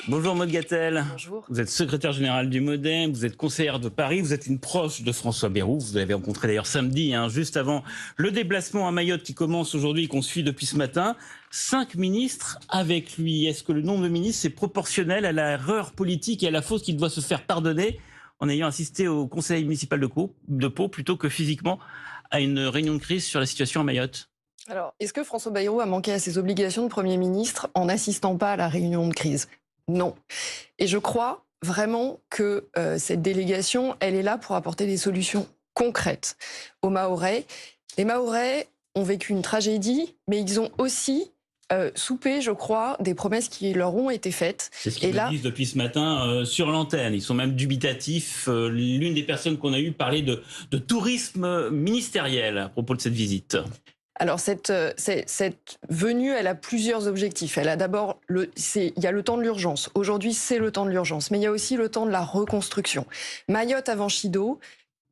Bonjour Maud Gattel. Bonjour. Vous êtes secrétaire générale du MoDem, vous êtes conseillère de Paris, vous êtes une proche de François Bayrou. Vous l'avez rencontré d'ailleurs samedi, juste avant le déplacement à Mayotte qui commence aujourd'hui et qu'on suit depuis ce matin. 5 ministres avec lui. Est-ce que le nombre de ministres est proportionnel à l'erreur politique et à la faute qu'il doit se faire pardonner en ayant assisté au conseil municipal de Pau plutôt que physiquement à une réunion de crise sur la situation à Mayotte? Alors, est-ce que François Bayrou a manqué à ses obligations de Premier ministre en n'assistant pas à la réunion de crise? Non. Et je crois vraiment que cette délégation, elle est là pour apporter des solutions concrètes aux Mahorais. Les Mahorais ont vécu une tragédie, mais ils ont aussi soupé, je crois, des promesses qui leur ont été faites. C'est ce qu'ils disent depuis ce matin sur l'antenne. Ils sont même dubitatifs. L'une des personnes qu'on a eues parlait de tourisme ministériel à propos de cette visite. Alors cette venue, elle a plusieurs objectifs. Elle a d'abord, il y a le temps de l'urgence. Aujourd'hui, c'est le temps de l'urgence, mais il y a aussi le temps de la reconstruction. Mayotte avant Chido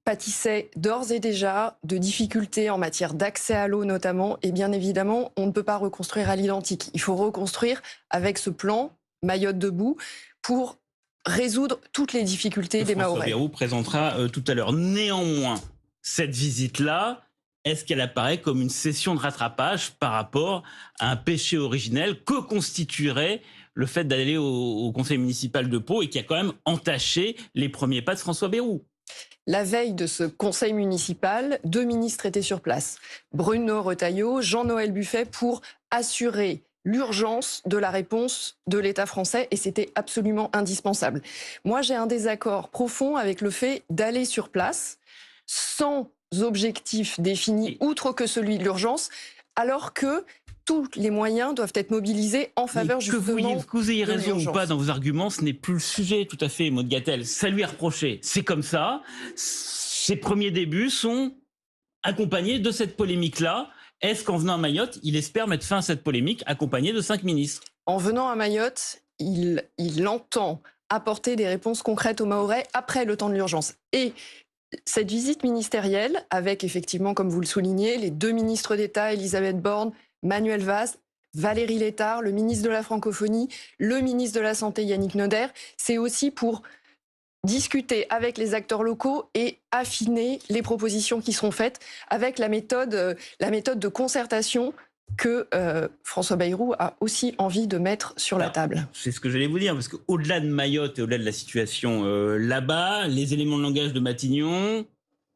pâtissait d'ores et déjà de difficultés en matière d'accès à l'eau notamment, et bien évidemment, on ne peut pas reconstruire à l'identique. Il faut reconstruire avec ce plan Mayotte debout pour résoudre toutes les difficultés des Mahorais. François Bayrou présentera tout à l'heure. Néanmoins, cette visite-là, est-ce qu'elle apparaît comme une session de rattrapage par rapport à un péché originel que constituerait le fait d'aller au conseil municipal de Pau et qui a quand même entaché les premiers pas de François Bayrou? La veille de ce conseil municipal, 2 ministres étaient sur place. Bruno Retailleau, Jean-Noël Buffet, pour assurer l'urgence de la réponse de l'État français, et c'était absolument indispensable. Moi, j'ai un désaccord profond avec le fait d'aller sur place sans objectifs définis, outre que celui de l'urgence, alors que tous les moyens doivent être mobilisés en faveur justement que vous ayez de raison l'urgence. ou pas dans vos arguments, ce n'est plus le sujet, tout à fait, Maud Gattel. Ça lui est reproché. C'est comme ça. Ses premiers débuts sont accompagnés de cette polémique-là. Est-ce qu'en venant à Mayotte, il espère mettre fin à cette polémique accompagné de 5 ministres? En venant à Mayotte, il entend apporter des réponses concrètes aux Mahorais après le temps de l'urgence. Et cette visite ministérielle, avec effectivement, comme vous le soulignez, les 2 ministres d'État, Elisabeth Borne, Manuel Valls, Valérie Létard, le ministre de la Francophonie, le ministre de la Santé, Yannick Noder, c'est aussi pour discuter avec les acteurs locaux et affiner les propositions qui seront faites avec la méthode de concertation que François Bayrou a aussi envie de mettre sur la table. C'est ce que j'allais vous dire, parce qu'au-delà de Mayotte et au-delà de la situation là-bas, les éléments de langage de Matignon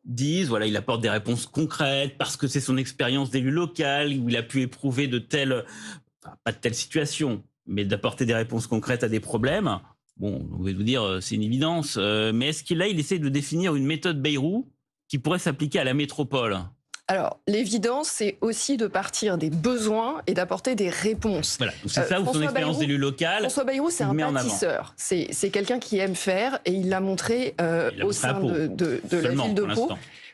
disent, voilà, il apporte des réponses concrètes, parce que c'est son expérience d'élu local, où il a pu éprouver pas de telles situations, mais d'apporter des réponses concrètes à des problèmes. Bon, on va vous dire, c'est une évidence, mais est-ce qu'il essaie de définir une méthode Bayrou qui pourrait s'appliquer à la métropole? Alors, l'évidence, c'est aussi de partir des besoins et d'apporter des réponses. Voilà, c'est ça, ou son expérience d'élu local. François Bayrou, c'est un pâtisseur. C'est quelqu'un qui aime faire, et il l'a montré au sein de la ville de Pau.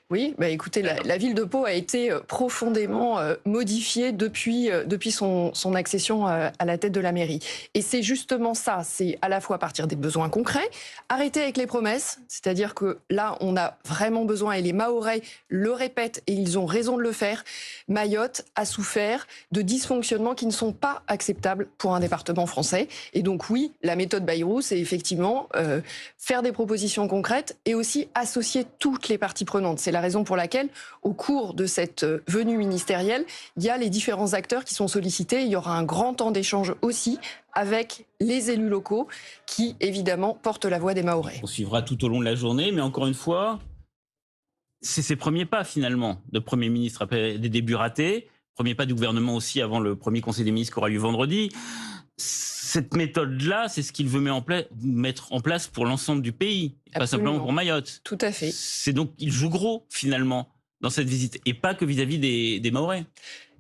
Oui, écoutez, la ville de Pau a été profondément modifiée depuis son accession à la tête de la mairie. Et c'est justement ça, c'est à la fois partir des besoins concrets, arrêter avec les promesses, c'est-à-dire que là, on a vraiment besoin, et les Mahorais le répètent, et ils ont raison de le faire, Mayotte a souffert de dysfonctionnements qui ne sont pas acceptables pour un département français. Et donc oui, la méthode Bayrou, c'est effectivement faire des propositions concrètes et aussi associer toutes les parties prenantes. C'est la raison pour laquelle, au cours de cette venue ministérielle, il y a les différents acteurs qui sont sollicités. Il y aura un grand temps d'échange aussi avec les élus locaux qui, évidemment, portent la voix des Mahorais. On suivra tout au long de la journée, mais encore une fois, c'est ses premiers pas, finalement, de Premier ministre après des débuts ratés. Premier pas du gouvernement aussi avant le premier conseil des ministres qui aura lieu vendredi. Cette méthode-là, c'est ce qu'il veut mettre en place pour l'ensemble du pays, pas simplement pour Mayotte. Tout à fait. C'est donc, il joue gros, finalement, dans cette visite, et pas que vis-à-vis des Mahorais.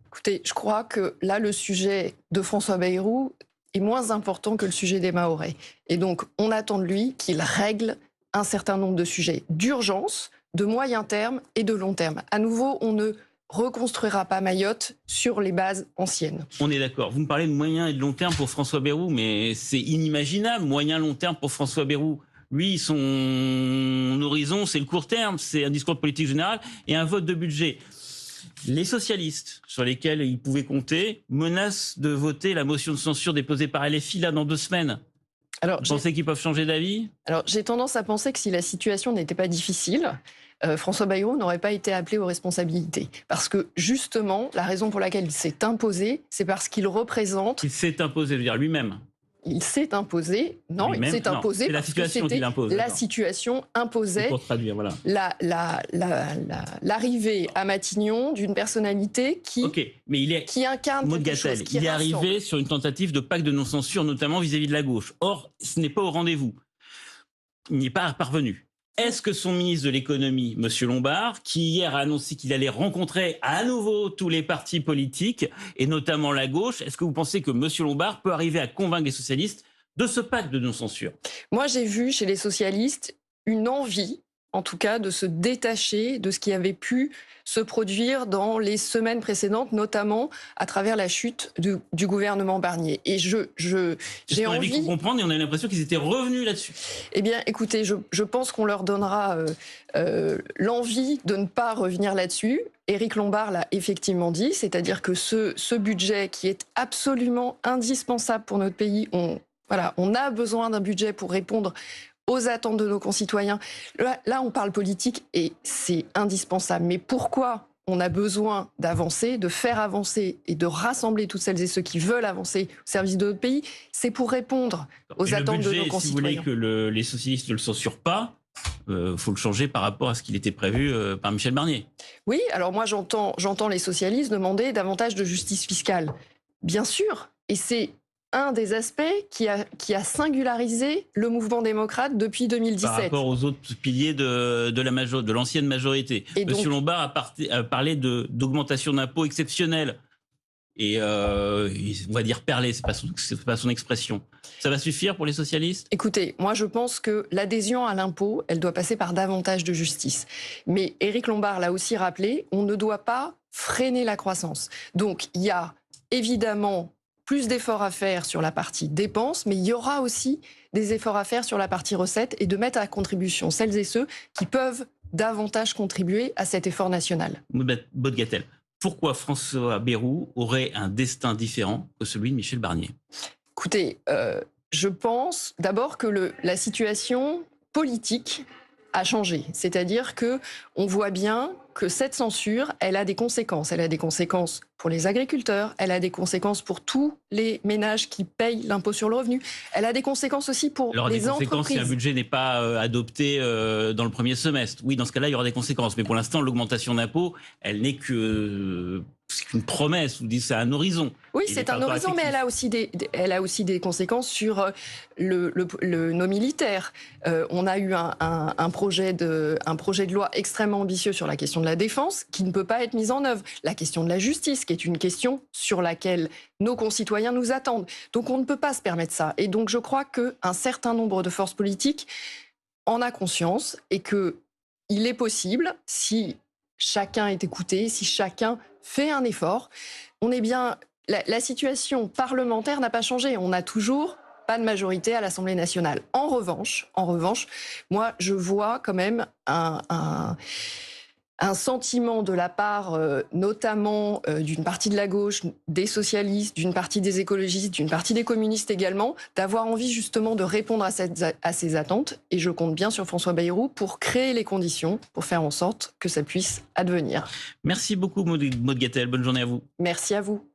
Écoutez, je crois que là, le sujet de François Bayrou est moins important que le sujet des Mahorais. Et donc, on attend de lui qu'il règle un certain nombre de sujets d'urgence, de moyen terme et de long terme. À nouveau, on ne reconstruira pas Mayotte sur les bases anciennes. On est d'accord. Vous me parlez de moyen et de long terme pour François Bayrou, mais c'est inimaginable, moyen-long terme pour François Bayrou. Lui, son horizon, c'est le court terme, c'est un discours de politique générale et un vote de budget. Les socialistes, sur lesquels il pouvait compter, menacent de voter la motion de censure déposée par LFI là dans 2 semaines. Alors, vous pensez qu'ils peuvent changer d'avis? Alors, j'ai tendance à penser que si la situation n'était pas difficile, François Bayrou n'aurait pas été appelé aux responsabilités. Parce que, justement, la raison pour laquelle il s'est imposé, c'est parce qu'il représente... Il s'est imposé, je veux dire, lui-même. Il s'est imposé. Non, il s'est imposé parce que c'était la situation imposait pour traduire, voilà. l'arrivée à Matignon d'une personnalité qui incarne quelque chose. Il est arrivé sur une tentative de pacte de non-censure, notamment vis-à-vis de la gauche. Or, ce n'est pas au rendez-vous. Il n'y est pas parvenu. Est-ce que son ministre de l'économie, M. Lombard, qui hier a annoncé qu'il allait rencontrer à nouveau tous les partis politiques, et notamment la gauche, est-ce que vous pensez que M. Lombard peut arriver à convaincre les socialistes de ce pacte de non-censure? Moi, j'ai vu chez les socialistes une envie, en tout cas, de se détacher de ce qui avait pu se produire dans les semaines précédentes, notamment à travers la chute du gouvernement Barnier. Et j'ai envie de comprendre, et on a l'impression qu'ils étaient revenus là-dessus. Eh bien, écoutez, je pense qu'on leur donnera l'envie de ne pas revenir là-dessus. Éric Lombard l'a effectivement dit, c'est-à-dire que ce budget qui est absolument indispensable pour notre pays, on a besoin d'un budget pour répondre aux attentes de nos concitoyens. Là, on parle politique et c'est indispensable. Mais pourquoi on a besoin d'avancer, de faire avancer et de rassembler toutes celles et ceux qui veulent avancer au service de notre pays? C'est pour répondre aux attentes de nos concitoyens. Si vous voulez que les socialistes ne le censurent pas, faut le changer par rapport à ce qu'il était prévu par Michel Barnier. Oui, alors moi j'entends les socialistes demander davantage de justice fiscale. Bien sûr, et c'est un des aspects qui a singularisé le mouvement démocrate depuis 2017. Par rapport aux autres piliers de l'ancienne majorité. Monsieur Lombard a parlé d'augmentation d'impôts exceptionnelle. Et on va dire perler, c'est pas son expression. Ça va suffire pour les socialistes? Écoutez, moi je pense que l'adhésion à l'impôt, elle doit passer par davantage de justice. Mais Éric Lombard l'a aussi rappelé, on ne doit pas freiner la croissance. Donc il y a évidemment plus d'efforts à faire sur la partie dépenses, mais il y aura aussi des efforts à faire sur la partie recettes et de mettre à contribution celles et ceux qui peuvent davantage contribuer à cet effort national. Maud Gatel, pourquoi François Bayrou aurait un destin différent que celui de Michel Barnier? Écoutez, je pense d'abord que la situation politique a changé. C'est-à-dire qu'on voit bien que cette censure, elle a des conséquences. Elle a des conséquences pour les agriculteurs, elle a des conséquences pour tous les ménages qui payent l'impôt sur le revenu. Elle a des conséquences aussi pour les entreprises. Conséquences si un budget n'est pas adopté dans le premier semestre. Oui, dans ce cas-là, il y aura des conséquences. Mais pour l'instant, l'augmentation d'impôts, elle n'est qu'une promesse, ou c'est un horizon. Oui, c'est un horizon, mais elle a aussi des conséquences sur nos militaires. On a eu un projet de loi extrêmement ambitieux sur la question de la défense qui ne peut pas être mise en œuvre. La question de la justice, qui est une question sur laquelle nos concitoyens nous attendent. Donc on ne peut pas se permettre ça. Et donc je crois qu'un certain nombre de forces politiques en a conscience et qu'il est possible, si chacun est écouté, si chacun fait un effort, on est bien... La situation parlementaire n'a pas changé. On n'a toujours pas de majorité à l'Assemblée nationale. En revanche, moi, je vois quand même un sentiment de la part notamment d'une partie de la gauche, des socialistes, d'une partie des écologistes, d'une partie des communistes également, d'avoir envie justement de répondre à ces attentes. Et je compte bien sur François Bayrou pour créer les conditions, pour faire en sorte que ça puisse advenir. Merci beaucoup Maud Gatel, bonne journée à vous. Merci à vous.